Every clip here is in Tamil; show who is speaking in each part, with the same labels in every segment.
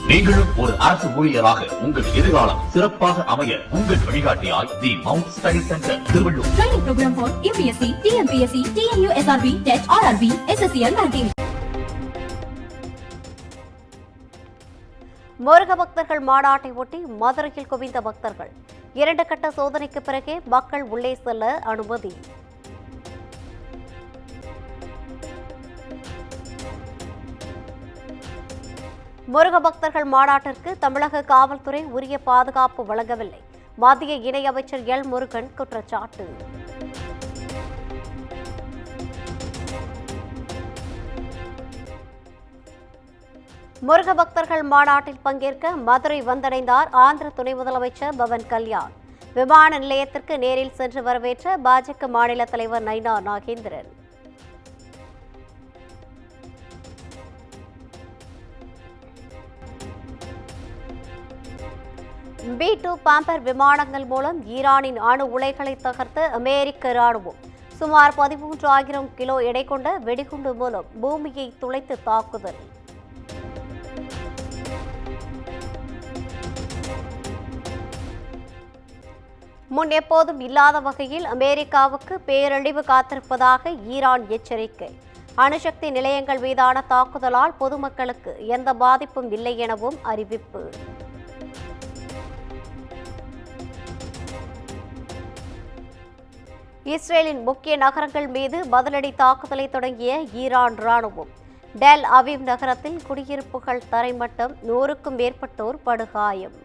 Speaker 1: நீங்களும் ஒரு அரசு ஊழியராக உங்கள் எதிர்காலம் சிறப்பாக அமைய உங்கள் வழிகாட்டியாய் the Mount study centre Tiruvallur.
Speaker 2: Training program for UPSC, TNPSC, TNU, SRB, TET, RRB, SSCL ranking.
Speaker 3: Muruga பக்தர்கள் மாநாட்டை ஒட்டி மதுரையில் குவிந்த பக்தர்கள். 2 கட்ட சோதனைக்கு பிறகே மக்கள் உள்ளே செல்ல அனுமதி. முருக பக்தர்கள் மாநாட்டிற்கு தமிழக காவல்துறை உரிய பாதுகாப்பு வழங்கவில்லை. மத்திய இணையமைச்சர் எல் முருகன் குற்றச்சாட்டு. முருக பக்தர்கள் மாநாட்டில் பங்கேற்க மதுரை வந்தடைந்தார் ஆந்திர துணை முதலமைச்சர் பவன் கல்யாண். விமான நிலையத்திற்கு நேரில் சென்று வரவேற்ற பாஜக மாநில தலைவர் நைனா நாகேந்திரன். B-2 பாம்பர் விமானங்கள் மூலம் ஈரானின் அணு உலைகளை தகர்த்த அமெரிக்க ராணுவம். சுமார் 13,000 கிலோ எடை கொண்ட வெடிகுண்டு மூலம் பூமியை துளைத்து தாக்குதல். முன் எப்போதும் இல்லாத வகையில் அமெரிக்காவுக்கு பேரழிவு காத்திருப்பதாக ஈரான் எச்சரிக்கை. அணுசக்தி நிலையங்கள் மீதான தாக்குதலால் பொதுமக்களுக்கு எந்த பாதிப்பும் இல்லை எனவும் அறிவிப்பு. இஸ்ரேலின் முக்கிய நகரங்கள் மீது பதிலடி தாக்குதலை தொடங்கிய ஈரான் ராணுவம். டெல் அவீவ் நகரத்தில் குடியிருப்புகள் தரைமட்டம், 100க்கும் மேற்பட்டோர் படுகாயம்.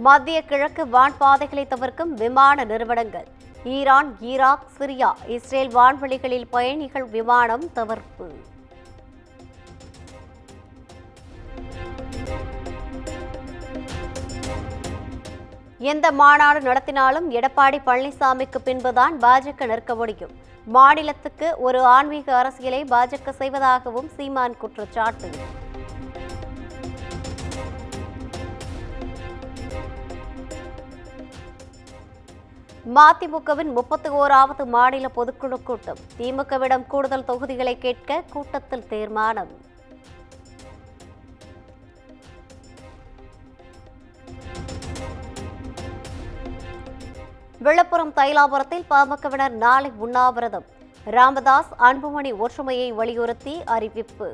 Speaker 3: மத்திய கிழக்கு வான்பாதைகளை தவிர்க்கும் விமான நிறுவனங்கள். ஈரான், ஈராக், சிரியா, இஸ்ரேல் வான்வெளிகளில் பயணிகள் விமானம் தவிர்ப்பு. எந்த மாநாடு நடத்தினாலும் எடப்பாடி பழனிசாமிக்கு பின்புதான் பாஜக நிற்க முடியும். மாநிலத்துக்கு ஒரு ஆன்மீக அரசியலை பாஜக செய்வதாகவும் சீமான் குற்றச்சாட்டு. மதிமுகவின் 31வது மாநில பொதுக்குழு கூட்டம். திமுகவிடம் கூடுதல் தொகுதிகளை கேட்க கூட்டத்தில் தீர்மானம். விழுப்புரம் தைலாபுரத்தில் பாமகவினர் நாளை உண்ணாவிரதம். ராமதாஸ், அன்புமணி ஒற்றுமையை வலியுறுத்தி அறிவிப்பு.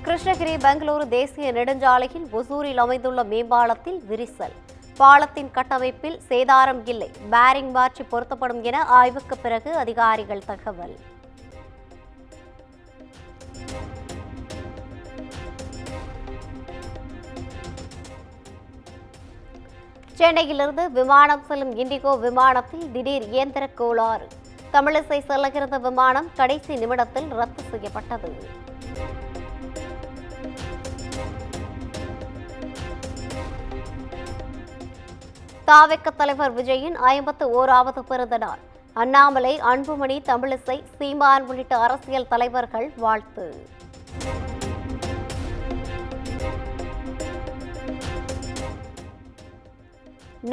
Speaker 3: கிருஷ்ணகிரி பெங்களூரு தேசிய நெடுஞ்சாலையில் ஒசூரில் அமைந்துள்ள மேம்பாலத்தில் விரிசல். பாலத்தின் கட்டமைப்பில் சேதாரம் இல்லை, பேரிங் மாற்றி பொருத்தப்படும் என ஆய்வுக்கு பிறகு அதிகாரிகள் தகவல். சென்னையிலிருந்து விமானம் செல்லும் இண்டிகோ விமானத்தில் திடீர் இயந்திர கோளாறு. தமிழிசை செல்லுகிற விமானம் கடைசி நிமிடத்தில் ரத்து செய்யப்பட்டது. தாவேக தலைவர் விஜயின் 51வது பிறந்த நாள். அண்ணாமலை, அன்புமணி, தமிழிசை, சீமான் உள்ளிட்ட அரசியல் தலைவர்கள் வாழ்த்து.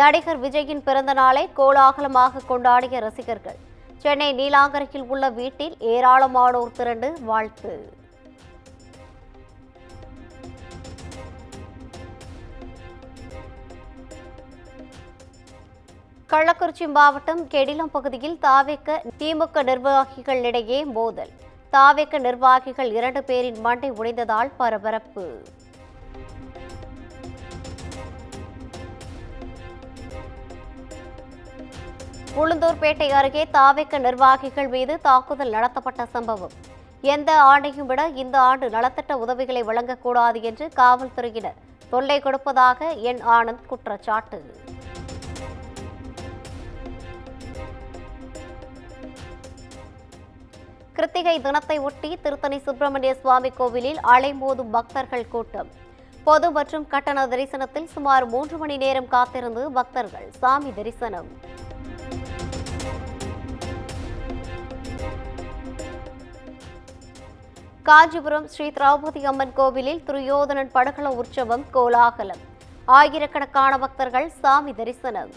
Speaker 3: நடிகர் விஜயின் பிறந்த நாளை கோலாகலமாக கொண்டாடிய ரசிகர்கள். சென்னை நீலாங்கரையில் உள்ள வீட்டில் ஏராளமானோர் திரண்டு வாழ்த்து. கள்ளக்குறிச்சி மாவட்டம் கெடிலம் பகுதியில் தாவேக திமுக நிர்வாகிகளிடையே மோதல். தாவேக நிர்வாகிகள் 2 பேரின் மண்டை உடைந்ததால் பரபரப்பு. உளுந்தூர்பேட்டை அருகே தாவேக நிர்வாகிகள் மீது தாக்குதல் நடத்தப்பட்ட சம்பவம். எந்த ஆண்டையும் விட இந்த ஆண்டு நலத்திட்ட உதவிகளை வழங்கக்கூடாது என்று காவல்துறையினர் தொல்லை கொடுப்பதாக என் ஆனந்த் குற்றச்சாட்டு. கிருத்திகை தினத்தை ஒட்டி திருத்தணி சுப்பிரமணிய சுவாமி கோவிலில் அலைமோதும் பக்தர்கள் கூட்டம். பொது மற்றும் கட்டண தரிசனத்தில் சுமார் 3 மணி நேரம் காத்திருந்து பக்தர்கள் சாமி தரிசனம். காஞ்சிபுரம் ஸ்ரீ திரௌபதி அம்மன் கோவிலில் துரியோதனன் படுகள உற்சவம் கோலாகலம். ஆயிரக்கணக்கான பக்தர்கள் சாமி தரிசனம்.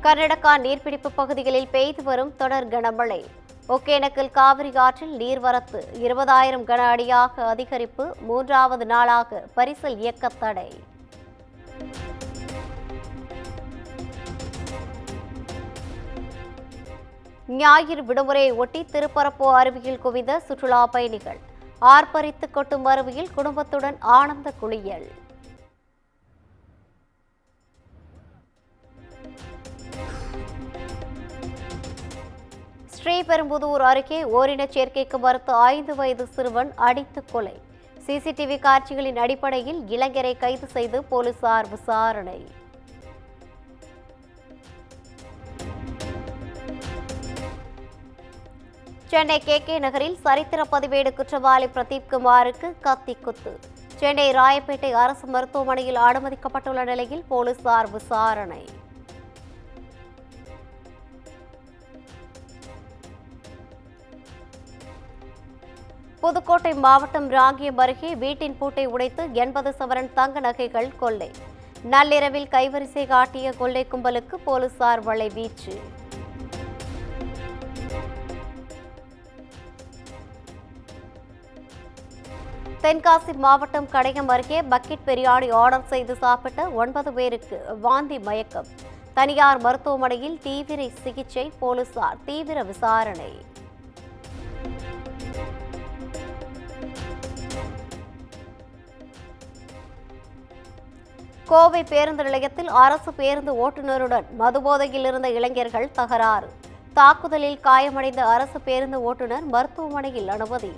Speaker 3: கர்நாடகா நீர்பிடிப்பு பகுதிகளில் பெய்து வரும் தொடர் கனமழை. ஒகேனக்கல் காவிரி ஆற்றில் நீர்வரத்து 20,000 கன அடியாக அதிகரிப்பு. 3வது நாளாக பரிசல் இயக்க தடை. ஞாயிறு விடுமுறையை ஒட்டி திருப்பரப்பு அருவியில் குவிந்த சுற்றுலா பயணிகள். ஆர்ப்பரித்து கொட்டும் அருவியில் குடும்பத்துடன் ஆனந்த குளியல். ஸ்ரீபெரும்புதூர் அருகே ஓரினச் சேர்க்கைக்கு மறுத்த 5 வயது சிறுவன் அடித்து கொலை. சிசிடிவி காட்சிகளின் அடிப்படையில் இளைஞரை கைது செய்து போலீசார் விசாரணை. சென்னை கே நகரில் சரித்திர பதிவேடு குற்றவாளி பிரதீப் குமாருக்கு கத்தி குத்து. சென்னை ராயப்பேட்டை அரசு மருத்துவமனையில் அனுமதிக்கப்பட்டுள்ள நிலையில் போலீசார் விசாரணை. புதுக்கோட்டை மாவட்டம் ராங்கியம் அருகே வீட்டின் பூட்டை உடைத்து 80 சவரன் தங்க நகைகள் கொள்ளை. நள்ளிரவில் கைவரிசை காட்டிய கொள்ளை கும்பலுக்கு போலீசார் வலைவீச்சு. தென்காசி மாவட்டம் கடையம் அருகே பக்கெட் பிரியாணி ஆர்டர் செய்து சாப்பிட்ட 9 பேருக்கு வாந்தி மயக்கம். தனியார் மருத்துவமனையில் தீவிர சிகிச்சை. போலீசார் தீவிர விசாரணை. கோவை பேருந்து நிலையத்தில் அரசு பேருந்து ஓட்டுநருடன் மதுபோதையில் இருந்த இளைஞர்கள் தகராறு. தாக்குதலில் காயமடைந்த அரசு பேருந்து ஓட்டுநர் மருத்துவமனையில் அனுமதி.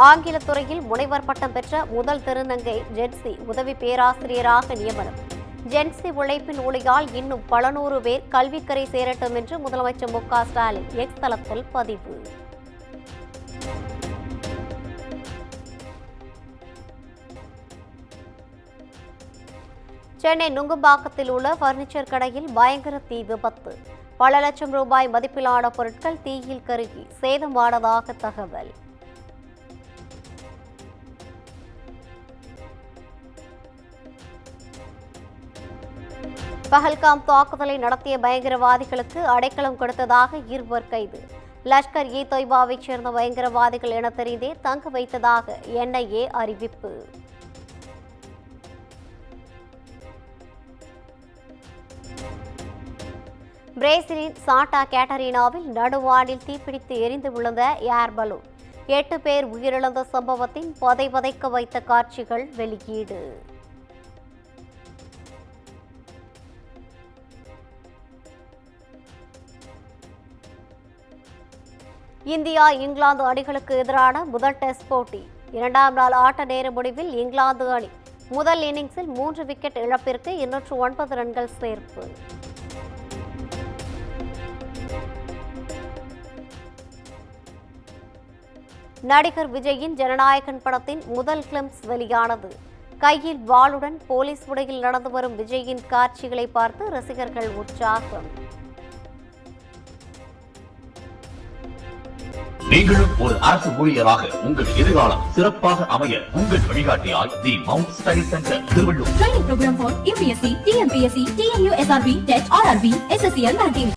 Speaker 3: ஆங்கில துறையில் முனைவர் பட்டம் பெற்ற முதல் திருநங்கை ஜென்சி உதவி பேராசிரியராக நியமனம். ஜென்சி உழைப்பின் ஒளியால் இன்னும் பல 100 பேர் கல்விக்கரை சேரட்டும் என்று முதலமைச்சர் மு க ஸ்டாலின் எக்ஸ் தளத்தில் பதிவு. சென்னை நுங்கம்பாக்கத்தில் உள்ள பர்னிச்சர் கடையில் பயங்கர தீ விபத்து. பல லட்சம் ரூபாய் மதிப்பிலான பொருட்கள் தீயில் கருகி சேதமானதாக தகவல். பஹல்காம் தாக்குதலை நடத்திய பயங்கரவாதிகளுக்கு அடைக்கலம் கொடுத்ததாக 2 கைது. லஷ்கர் இ தொய்பாவைச் சேர்ந்த பயங்கரவாதிகள் என தெரிந்தே தங்க வைத்ததாக NIA அறிவிப்பு. பிரேசிலின் சாண்டா கேட்டரினாவில் நடுவானில் தீப்பிடித்து எரிந்து விழுந்த ஏர் பலூன். 8 பேர் உயிரிழந்த சம்பவத்தின் பதைக்க வைத்த காட்சிகள் வெளியீடு. இந்தியா இங்கிலாந்து அணிகளுக்கு எதிரான முதல் டெஸ்ட் போட்டி. 2ஆம் நாள் ஆட்ட நேர முடிவில் இங்கிலாந்து அணி முதல் இன்னிங்ஸில் 3 விக்கெட் இழப்பிற்கு 209 ரன்கள் சேர்ப்பு. நடிகர் விஜயின் ஜனநாயகன் படத்தின் முதல் கிளிம்ஸ் வெளியானது. கையில் வாளுடன் போலீஸ் உடையில் நடந்து வரும் விஜயின் காட்சிகளை பார்த்து ரசிகர்கள் உற்சாகம்.
Speaker 1: நீங்களும் ஒரு அரசு ஊழியராக உங்கள் எதிர்காலம் சிறப்பாக அமைய உங்கள் வழிகாட்டியாய் the Mount study centre Tiruvallur.
Speaker 2: Training program for UPSC, TNPSC, TNU SRB, TET, RRB, SSCL banking.